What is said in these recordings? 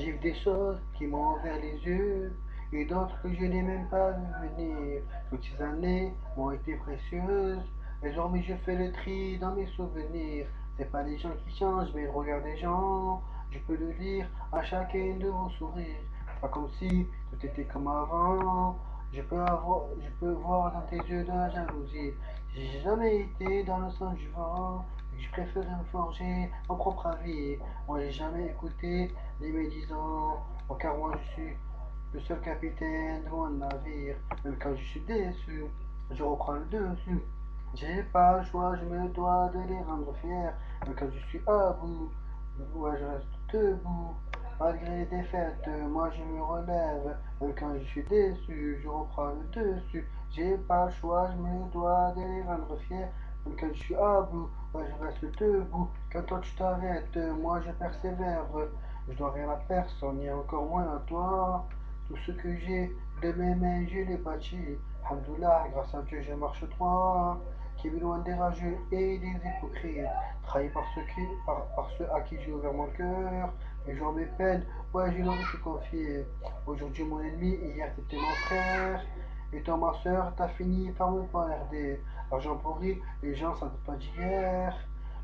J'ai vu des choses qui m'ont ouvert les yeux et d'autres que je n'ai même pas vu venir. Toutes ces années m'ont été précieuses. Désormais je fais le tri dans mes souvenirs. C'est pas les gens qui changent, mais le regard des gens. Je peux le lire à chacun de vos sourires. Pas comme si tout était comme avant. Je peux voir dans tes yeux de la jalousie. J'ai jamais été dans le sens du vent. Je préfère me forger mon propre avis. Moi j'ai jamais écouté les médisants. Oh, car moi je suis le seul capitaine de mon navire. Même quand je suis déçu, je reprends le dessus. J'ai pas le choix, je me dois de les rendre fiers. Même quand je suis à bout, ouais, je reste debout. Malgré les défaites, moi je me relève. Même quand je suis déçu, je reprends le dessus. J'ai pas le choix, je me dois de les rendre fiers. Même quand je suis à bout, ouais, je reste debout. Quand toi tu t'arrêtes, moi je persévère. Je dois rien à personne, ni encore moins à toi. Tout ce que j'ai de mes mains, je l'ai bâti. Alhamdoulilah, grâce à Dieu, je marche droit. Qui est loin des rageux et des hypocrites. Trahi par ceux à qui j'ai ouvert mon cœur. Mes jours, mes peines, ouais, je leur ai tout confié. Aujourd'hui, mon ennemi, hier, t'étais mon frère. Et toi, ma soeur, t'as fini par me poignarder. L'argent pourri, les gens, ça date pas d'hier.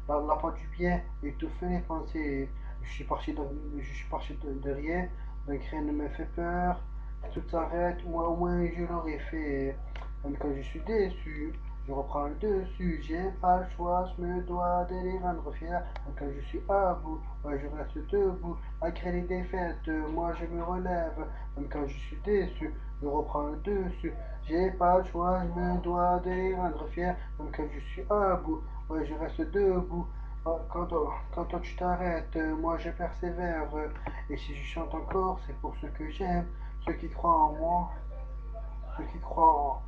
La part du bien, étouffer les pensées. Je suis parti de rien, donc rien ne me fait peur. Si tout s'arrête, moi au moins je l'aurais fait. Même quand je suis déçu, je reprends le dessus. J'ai pas le choix, je me dois de les rendre fiers. Même quand je suis à bout, ouais, je reste debout. Malgré les défaites, moi je me relève. Même quand je suis déçu, je reprends le dessus. J'ai pas le choix, je me dois de les rendre fiers. Même quand je suis à bout, ouais, je reste debout. Quand toi tu t'arrêtes, moi je persévère. Et si je chante encore, c'est pour ceux que j'aime, ceux qui croient en moi, ceux qui croient en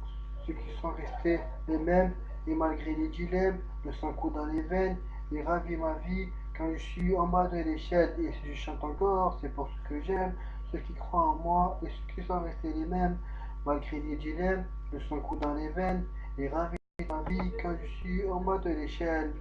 ceux qui sont restés les mêmes. Et malgré les dilemmes, le sang coule dans les veines, et ravit ma vie quand je suis en bas de l'échelle. Et si je chante encore, c'est pour ceux que j'aime, ceux qui croient en moi, et ceux qui sont restés les mêmes. Malgré les dilemmes, le sang coule dans les veines, et ravit ma vie quand je suis en bas de l'échelle.